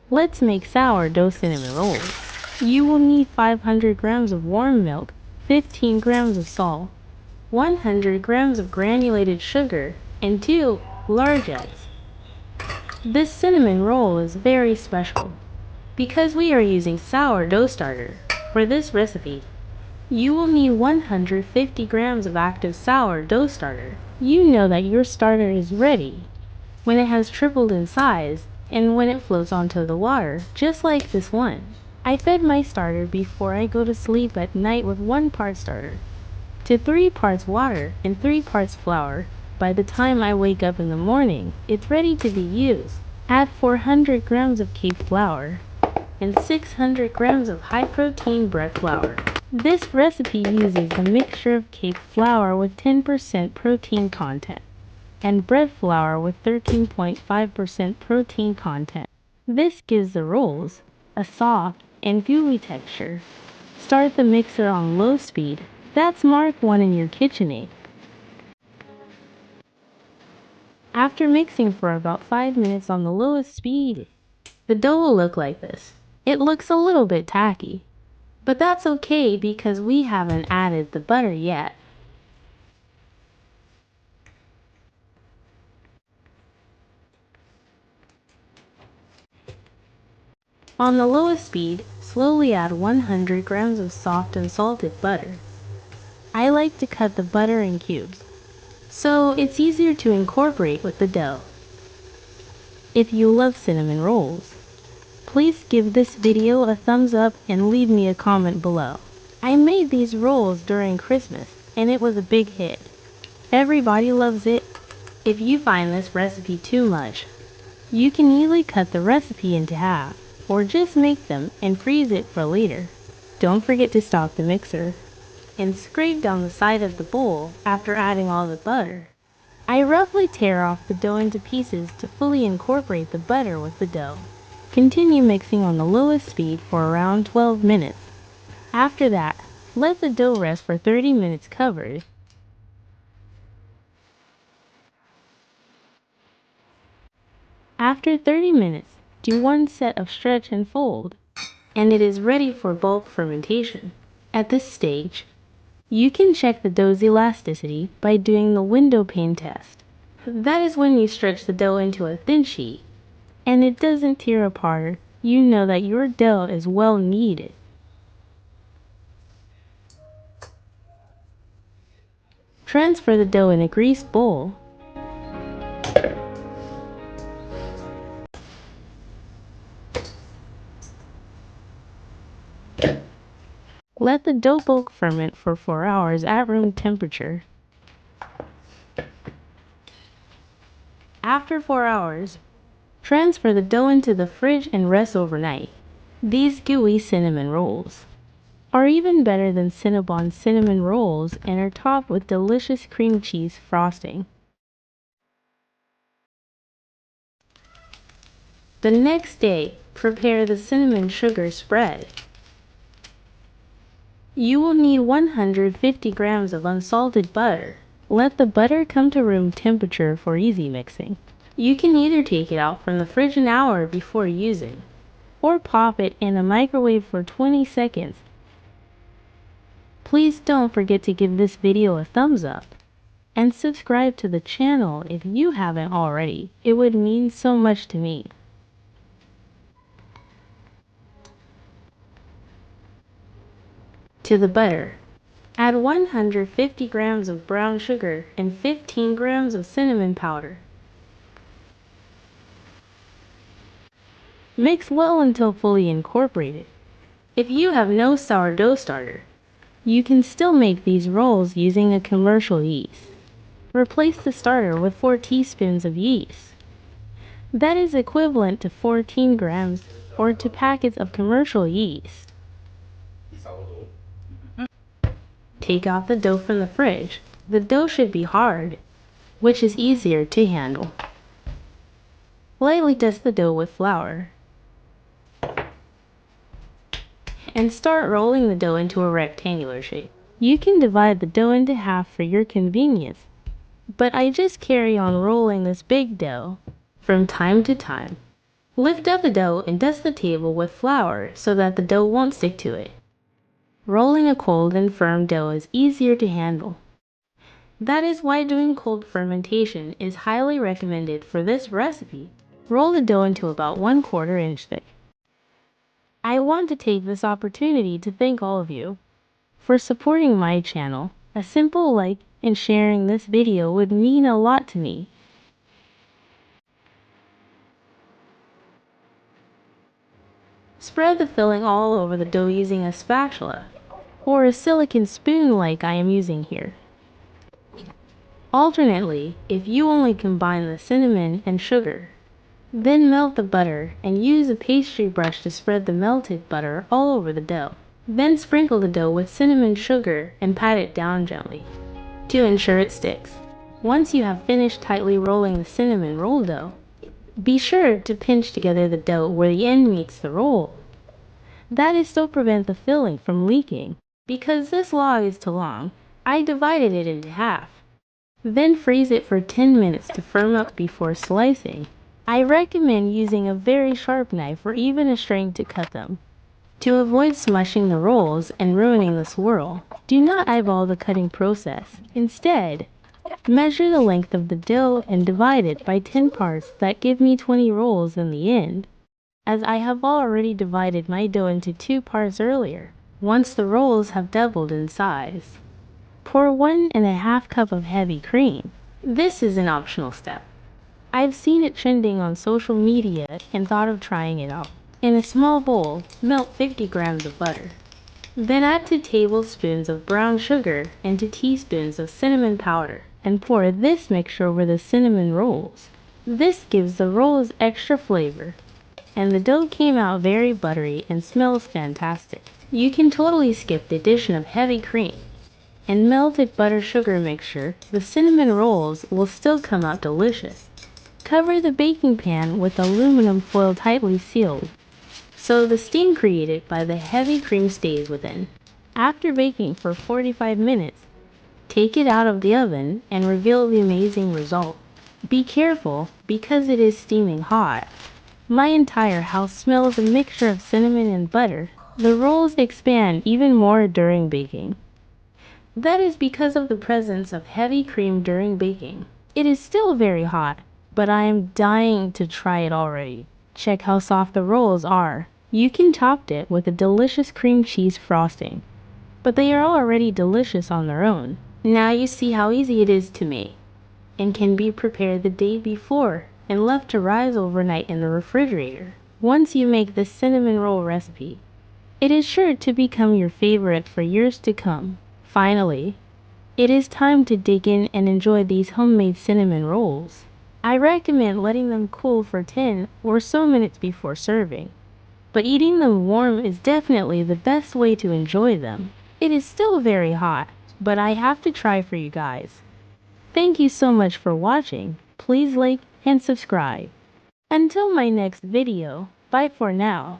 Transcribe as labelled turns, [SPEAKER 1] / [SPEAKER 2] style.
[SPEAKER 1] Let's make sourdough cinnamon rolls. You will need 500 grams of warm milk, 15 grams of salt, 100 grams of granulated sugar, and 2 large eggs. This cinnamon roll is very special because we are using sourdough starter. For this recipe, you will need 150 grams of active sourdough starter. You know that your starter is ready when it has tripled in size and when it floats onto the water, just like this one. I fed my starter before I go to sleep at night with 1 part starter to 3 parts water and 3 parts flour. By the time I wake up in the morning, it's ready to be used. Add 400 grams of cake flour and 600 grams of high-protein bread flour. This recipe uses a mixture of cake flour with 10% protein content and bread flour with 13.5% protein content. This gives the rolls a soft and gooey texture. Start the mixer on low speed. That's mark 1 in your KitchenAid. After mixing for about 5 minutes on the lowest speed, the dough will look like this. It looks a little bit tacky, but that's okay because we haven't added the butter yet. On the lowest speed, slowly add 100 grams of soft unsalted butter. I like to cut the butter in cubes, so it's easier to incorporate with the dough. If you love cinnamon rolls, please give this video a thumbs up and leave me a comment below. I made these rolls during Christmas and it was a big hit. Everybody loves it. If you find this recipe too much, you can easily cut the recipe into half or just make them and freeze it for later. Don't forget to stop the mixer and scrape down the side of the bowl after adding all the butter. I roughly tear off the dough into pieces to fully incorporate the butter with the dough. Continue mixing on the lowest speed for around 12 minutes. After that, let the dough rest for 30 minutes covered. After 30 minutes, do 1 set of stretch and fold, and it is ready for bulk fermentation. At this stage, you can check the dough's elasticity by doing the window pane test. That is when you stretch the dough into a thin sheet, and it doesn't tear apart. You know that your dough is well kneaded. Transfer the dough in a greased bowl. Let the dough bulk ferment for 4 hours at room temperature. After 4 hours, transfer the dough into the fridge and rest overnight. These gooey cinnamon rolls are even better than Cinnabon cinnamon rolls and are topped with delicious cream cheese frosting. The next day, prepare the cinnamon sugar spread. You will need 150 grams of unsalted butter. Let the butter come to room temperature for easy mixing. You can either take it out from the fridge an hour before using, or pop it in a microwave for 20 seconds. Please don't forget to give this video a thumbs up and subscribe to the channel if you haven't already. It would mean so much to me. To the butter, add 150 grams of brown sugar and 15 grams of cinnamon powder. Mix well until fully incorporated. If you have no sourdough starter, you can still make these rolls using a commercial yeast. Replace the starter with 4 teaspoons of yeast. That is equivalent to 14 grams or 2 packets of commercial yeast. Take out the dough from the fridge. The dough should be hard, which is easier to handle. Lightly dust the dough with flour and start rolling the dough into a rectangular shape. You can divide the dough into half for your convenience, but I just carry on rolling this big dough from time to time Lift up the dough and dust the table with flour so that the dough won't stick to it. Rolling a cold and firm dough is easier to handle. That is why doing cold fermentation is highly recommended for this recipe. Roll the dough into about 1/4 inch thick. I want to take this opportunity to thank all of you for supporting my channel. A simple like and sharing this video would mean a lot to me. Spread the filling all over the dough using a spatula or a silicone spoon like I am using here. Alternately, if you only combine the cinnamon and sugar, then melt the butter and use a pastry brush to spread the melted butter all over the dough. Then sprinkle the dough with cinnamon sugar and pat it down gently to ensure it sticks. Once you have finished tightly rolling the cinnamon roll dough, be sure to pinch together the dough where the end meets the roll. That is to prevent the filling from leaking. Because this log is too long, I divided it into half. Then freeze it for 10 minutes to firm up before slicing. I recommend using a very sharp knife or even a string to cut them. To avoid smushing the rolls and ruining the swirl, do not eyeball the cutting process. Instead, measure the length of the dough and divide it by 10 parts that give me 20 rolls in the end, as I have already divided my dough into 2 parts earlier. Once the rolls have doubled in size, pour 1½ cup of heavy cream. This is an optional step. I've seen it trending on social media and thought of trying it out. In a small bowl, melt 50 grams of butter. Then add 2 tablespoons of brown sugar and 2 teaspoons of cinnamon powder and pour this mixture over the cinnamon rolls. This gives the rolls extra flavor, and the dough came out very buttery and smells fantastic. You can totally skip the addition of heavy cream and melted butter sugar mixture. The cinnamon rolls will still come out delicious. Cover the baking pan with aluminum foil tightly sealed, so the steam created by the heavy cream stays within. After baking for 45 minutes, take it out of the oven and reveal the amazing result. Be careful because it is steaming hot. My entire house smells a mixture of cinnamon and butter. The rolls expand even more during baking. That is because of the presence of heavy cream during baking. It is still very hot, but I am dying to try it already. Check how soft the rolls are. You can top it with a delicious cream cheese frosting, but they are already delicious on their own. Now you see how easy it is to make, and can be prepared the day before and left to rise overnight in the refrigerator. Once you make this cinnamon roll recipe, it is sure to become your favorite for years to come. Finally, it is time to dig in and enjoy these homemade cinnamon rolls. I recommend letting them cool for 10 or so minutes before serving, but eating them warm is definitely the best way to enjoy them. It is still very hot, but I have to try for you guys. Thank you so much for watching. Please like and subscribe. Until my next video, bye for now.